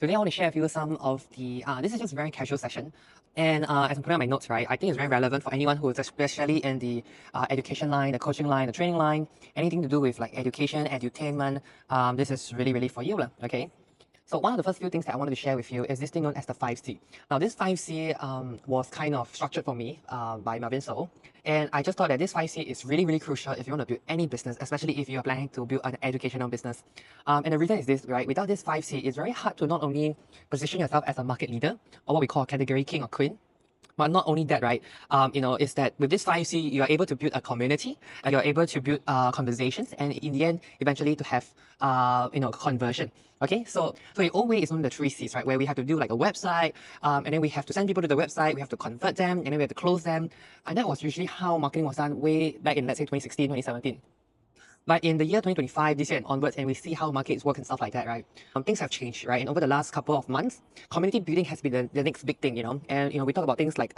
Today I want to share with you some of the, this is just a very casual session. And as I'm putting out my notes, right, I think it's very relevant for anyone who is especially in the education line, the coaching line, the training line, anything to do with like education, edutainment. This is really for you, okay? So one of the first few things that I wanted to share with you is this thing known as the 5C. Now this 5C was kind of structured for me by Marvin So. And I just thought that this 5C is really crucial if you want to build any business, especially if you're planning to build an educational business. And the reason is this, right? Without this 5C, it's very hard to not only position yourself as a market leader or what we call category king or queen, but not only that, right? Is that with this 5C, you are able to build a community, and you're able to build conversations, and in the end, eventually to have conversion. Okay, so in old way, it's only the 3Cs, right? Where we have to do like a website, and then we have to send people to the website, we have to convert them, and then we have to close them. And that was usually how marketing was done way back in, let's say, 2016, 2017. But in the year 2025, this year and onwards, and we see how markets work and stuff like that, right? Things have changed, right? And over the last couple of months, community building has been the next big thing, And, we talk about things like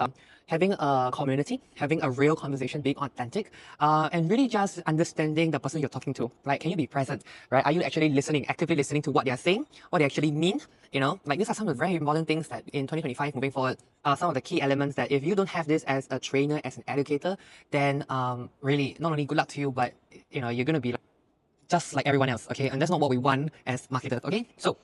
having a community, having a real conversation, being authentic, and really just understanding the person you're talking to. Like, can you be present, right? Are you actually listening, actively listening to what they're saying, what they actually mean? Like these are some of the very important things that in 2025 moving forward are some of the key elements that if you don't have this as a trainer, as an educator, then really not only good luck to you, but you're going to be just like everyone else, okay? And that's not what we want as marketers, okay? So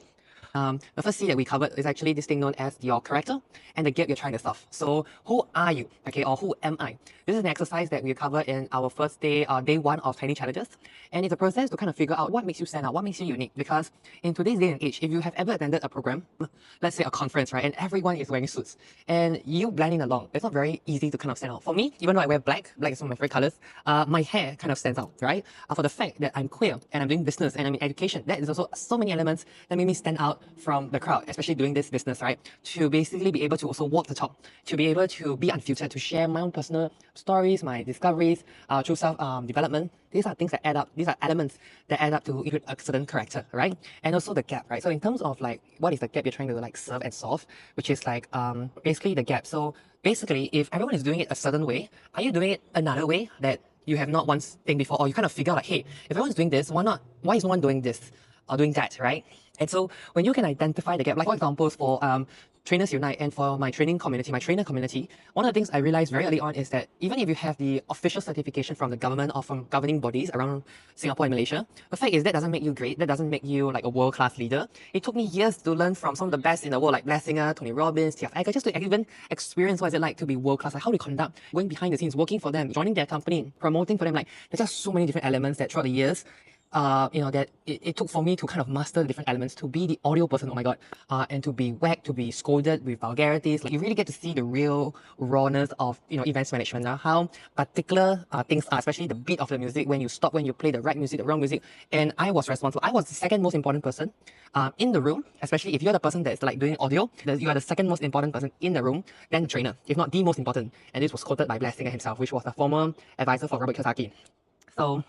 the first C that we covered is actually this thing known as your character and the gap you're trying to solve. So who are you, okay, or who am I? This is an exercise that we covered in our first day, day one of training challenges. And it's a process to kind of figure out what makes you stand out, what makes you unique. Because in today's day and age, if you have ever attended a program, let's say a conference, right, and everyone is wearing suits, and you blending along, it's not very easy to kind of stand out. For me, even though I wear black is one of my favorite colors, my hair kind of stands out, right? For the fact that I'm queer and I'm doing business and I'm in education, that is also so many elements that make me stand out from the crowd, especially doing this business, right? To basically be able to also walk the talk, to be able to be unfiltered, to share my own personal stories, my discoveries through self-development. These are things that add up. These are elements that add up to a certain character, right? And also the gap, right? So in terms of like, what is the gap you're trying to like serve and solve, which is like basically the gap. So basically, if everyone is doing it a certain way, are you doing it another way that you have not once think before, or you kind of figure out like, hey, if everyone's doing this, why is no one doing this or doing that, right? And so when you can identify the gap, like for example, for Trainers Unite and for my training community, my trainer community, one of the things I realized very early on is that even if you have the official certification from the government or from governing bodies around Singapore and Malaysia, the fact is that doesn't make you great, that doesn't make you like a world-class leader. It took me years to learn from some of the best in the world, like Blessinger, Tony Robbins, TF Ecker, just to even experience what is it like to be world-class, like how to conduct, going behind the scenes, working for them, joining their company, promoting for them. Like there's just so many different elements that throughout the years that it took for me to kind of master the different elements, to be the audio person, oh my god, and to be whacked, to be scolded with vulgarities. Like you really get to see the real rawness of events management, how particular things are, especially the beat of the music, when you stop, when you play the right music, the wrong music. And I was responsible. I was the second most important person in the room, especially if you're the person that's like doing audio, you are the second most important person in the room, then the trainer, if not the most important. And this was quoted by Blessinger himself, which was a former advisor for Robert Kiyosaki. So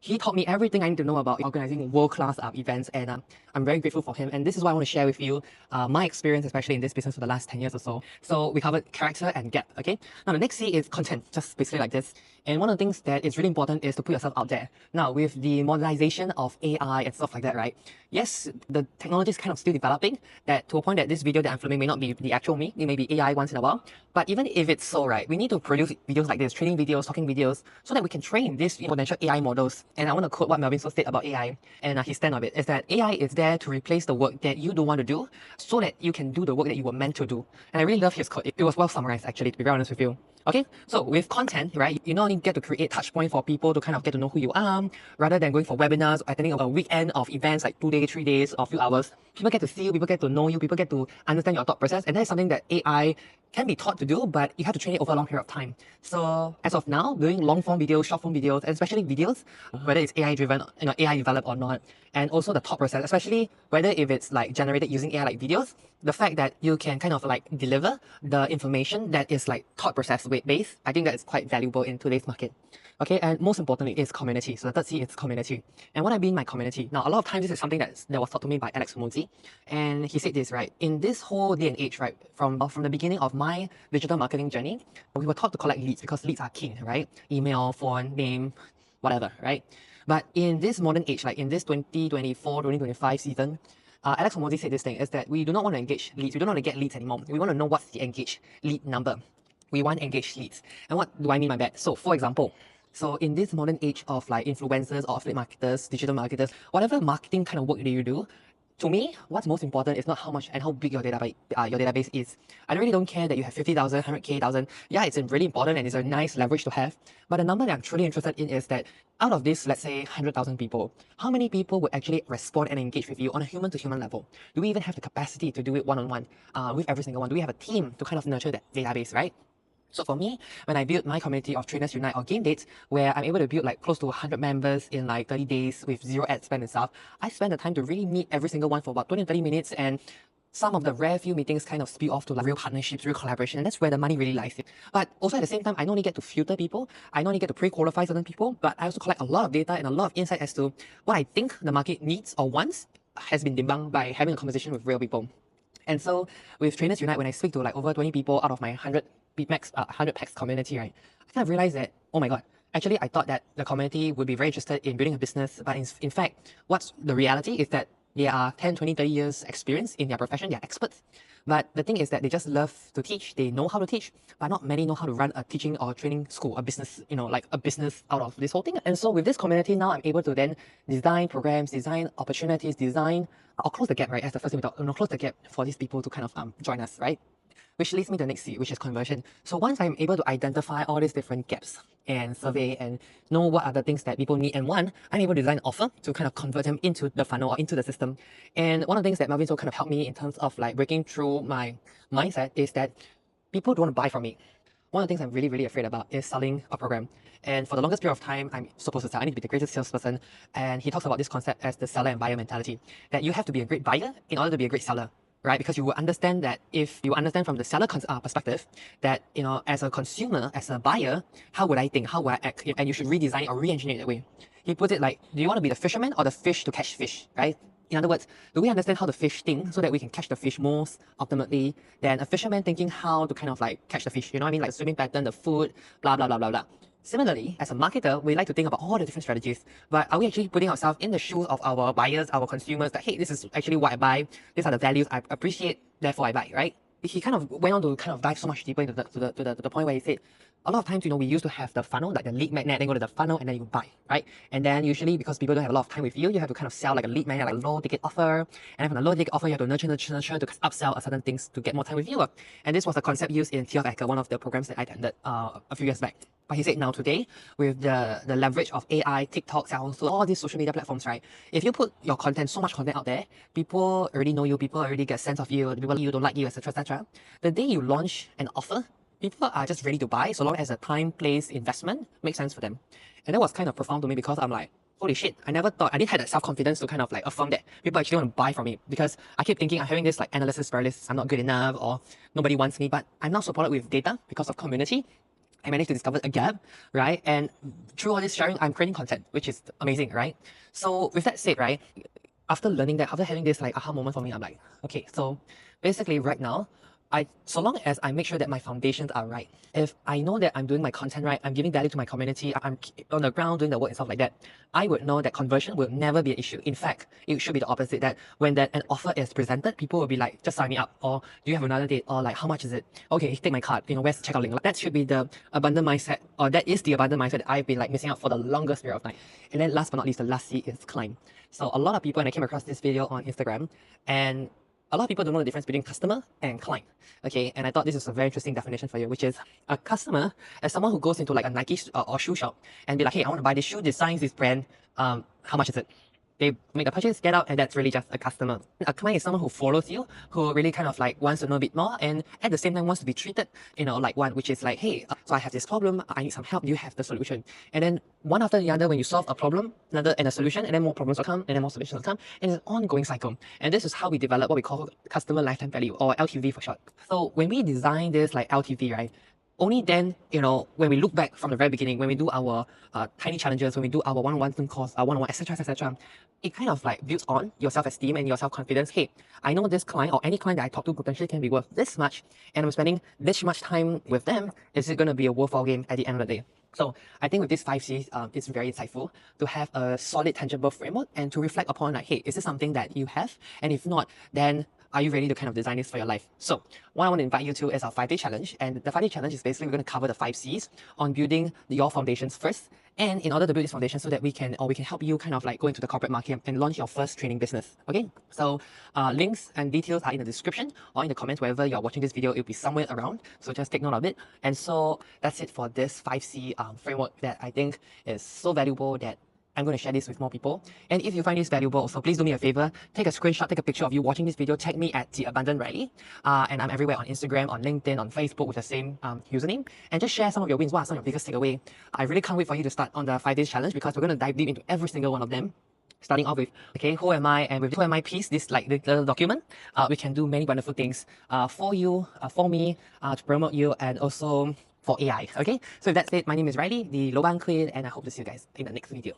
he taught me everything I need to know about organizing world-class events, and I'm very grateful for him. And this is why I want to share with you my experience, especially in this business for the last 10 years or so. So we covered character and gap, okay? Now the next C is content, just basically like this. And one of the things that is really important is to put yourself out there. Now with the modernization of AI and stuff like that, right? Yes, the technology is kind of still developing, that to a point that this video that I'm filming may not be the actual me, it may be AI once in a while. But even if it's so, right, we need to produce videos like this, training videos, talking videos, so that we can train these potential AI models. And I want to quote what Melvin so said about AI, and his stand of it is that AI is there to replace the work that you don't want to do, so that you can do the work that you were meant to do. And I really love his quote. It was well summarized, actually, to be very honest with you. Okay, so with content, right, you not only get to create touch point for people to kind of get to know who you are, rather than going for webinars, attending a weekend of events like 2 days, 3 days, or a few hours. People get to see you, people get to know you, people get to understand your thought process, and that is something that AI can be taught to do, but you have to train it over a long period of time. So as of now, doing long form videos, short form videos, and especially videos, whether it's AI driven, AI developed or not, and also the thought process, especially whether if it's like generated using AI like videos, the fact that you can kind of like deliver the information that is like thought process based, I think that is quite valuable in today's market. Okay, and most importantly is community. So the third C is community. And what I mean by community, now a lot of times this is something that was taught to me by Alex Monzi, and he said this, right, in this whole day and age, right, from the beginning of my digital marketing journey, we were taught to collect leads because leads are king, right? Email, phone, name, whatever, right? But in this modern age, like in this 2024, 2025 season, Alex Hormozi said this thing, is that we do not want to engage leads. We don't want to get leads anymore. We want to know what's the engaged lead number. We want engaged leads. And what do I mean by that? So for example, so in this modern age of like influencers or affiliate marketers, digital marketers, whatever marketing kind of work that you do, to me, what's most important is not how much and how big your database is. I really don't care that you have 50,000, 100K, 1,000. Yeah, it's really important and it's a nice leverage to have. But the number that I'm truly interested in is that out of this, let's say 100,000 people, how many people would actually respond and engage with you on a human-to-human level? Do we even have the capacity to do it one-on-one with every single one? Do we have a team to kind of nurture that database, right? So for me, when I build my community of Trainers Unite or Game Dates, where I'm able to build like close to 100 members in like 30 days with zero ad spend and stuff, I spend the time to really meet every single one for about 20 to 30 minutes, and some of the rare few meetings kind of spill off to like real partnerships, real collaboration, and that's where the money really lies in. But also at the same time, I not only get to filter people, I not only get to pre-qualify certain people, but I also collect a lot of data and a lot of insight as to what I think the market needs or wants has been debunked by having a conversation with real people. And so with Trainers Unite, when I speak to like over 20 people out of my 100 packs community, right, I kind of realized that, oh my God, actually I thought that the community would be very interested in building a business, but in fact, what's the reality is that they are 10, 20, 30 years experience in their profession, they're experts. But the thing is that they just love to teach, they know how to teach, but not many know how to run a teaching or training school, a business, like a business out of this whole thing. And so with this community now, I'm able to then design programs, design opportunities, design, or close the gap, right? As the first thing we talk, close the gap for these people to kind of join us, right? Which leads me to the next C, which is conversion. So once I'm able to identify all these different gaps and survey and know what are the things that people need and want, I'm able to design an offer to kind of convert them into the funnel or into the system. And one of the things that Melvin so kind of helped me in terms of like breaking through my mindset is that people don't want to buy from me. One of the things I'm really, really afraid about is selling a program. And for the longest period of time, I'm supposed to sell. I need to be the greatest salesperson. And he talks about this concept as the seller and buyer mentality, that you have to be a great buyer in order to be a great seller. Right? Because you will understand that if you understand from the seller perspective that, as a consumer, as a buyer, how would I think? How would I act? And you should redesign or re-engineer it that way. He puts it like, do you want to be the fisherman or the fish to catch fish? Right? In other words, do we understand how the fish think so that we can catch the fish most optimally than a fisherman thinking how to kind of like catch the fish? You know what I mean? Like the swimming pattern, the food, blah, blah, blah, blah, blah. Similarly, as a marketer, we like to think about all the different strategies, but are we actually putting ourselves in the shoes of our buyers, our consumers, that, hey, this is actually what I buy, these are the values I appreciate, therefore I buy, right? He kind of went on to kind of dive so much deeper into the point where he said, a lot of times, we used to have the funnel, like the lead magnet, then go to the funnel and then you buy, right? And then usually because people don't have a lot of time with you, you have to kind of sell like a lead magnet, like a low ticket offer. And then from the low ticket offer, you have to nurture to upsell certain things to get more time with you. And this was a concept used in Tea of Hacker, one of the programs that I attended a few years back. But he said now today, with the leverage of AI, TikTok, also all these social media platforms, right? If you put your content, so much content out there, people already know you, people already get a sense of you, people like you, don't like you, etc., etc. The day you launch an offer, people are just ready to buy so long as a time, place, investment makes sense for them. And that was kind of profound to me because I'm like, holy shit, I never thought, I didn't have that self-confidence to kind of like affirm that people actually want to buy from me, because I keep thinking I'm having this like analysis paralysis, I'm not good enough or nobody wants me. But I'm now supported with data because of community. I managed to discover a gap, right? And through all this sharing, I'm creating content, which is amazing, right? So with that said, right, after learning that, after having this like aha moment for me, I'm like, okay, so basically right now, so long as I make sure that my foundations are right, if I know that I'm doing my content right, I'm giving value to my community, I'm on the ground doing the work and stuff like that, I would know that conversion will never be an issue. In fact, it should be the opposite, that when an offer is presented, people will be like, just sign me up, or do you have another date, or like, how much is it? Okay, take my card, where's the checkout link? Like, that should be the abundant mindset, or that is the abundant mindset that I've been like missing out for the longest period of time. And then last but not least, the last C is climb. So a lot of people, and I came across this video on Instagram, and a lot of people don't know the difference between customer and client. Okay, and I thought this is a very interesting definition for you, which is a customer as someone who goes into like a Nike or shoe shop and be like, hey, I want to buy this shoe, this size, this brand, how much is it? They make the purchase, get out, and that's really just a customer. A client is someone who follows you, who really kind of like wants to know a bit more, and at the same time wants to be treated, like one, which is like, hey, so I have this problem, I need some help, you have the solution. And then one after the other, when you solve a problem, another and a solution, and then more problems will come, and then more solutions will come, and it's an ongoing cycle. And this is how we develop what we call customer lifetime value, or LTV for short. So when we design this like LTV, right, only then, when we look back from the very beginning, when we do our tiny challenges, when we do our one-on-one Zoom calls, our one-on-one, etc., etc., it kind of like builds on your self-esteem and your self-confidence. Hey, I know this client or any client that I talk to potentially can be worth this much, and I'm spending this much time with them. Is it going to be a worthwhile game at the end of the day? So I think with these 5Cs, it's very insightful to have a solid, tangible framework and to reflect upon like, hey, is this something that you have? And if not, then are you ready to kind of design this for your life? So what I want to invite you to is our 5-day challenge. And the 5-day challenge is basically we're going to cover the 5Cs on building your foundations first. And in order to build this foundation so that we can help you kind of like go into the corporate market and launch your first training business. Okay, so links and details are in the description or in the comments wherever you're watching this video. It'll be somewhere around, so just take note of it. And so that's it for this 5C framework that I think is so valuable that I'm going to share this with more people. And if you find this valuable, also please do me a favor, take a screenshot, take a picture of you watching this video, tag me at The Abundant Riley. And I'm everywhere on Instagram, on LinkedIn, on Facebook with the same username. And just share some of your wins. What are some of your biggest takeaway? I really can't wait for you to start on the 5 days challenge because we're going to dive deep into every single one of them. Starting off with, okay, who am I? And with who am I piece, this like little document, we can do many wonderful things for you, for me, to promote you, and also for AI. Okay, so if that's it, my name is Riley, the Lobang Queen, and I hope to see you guys in the next video.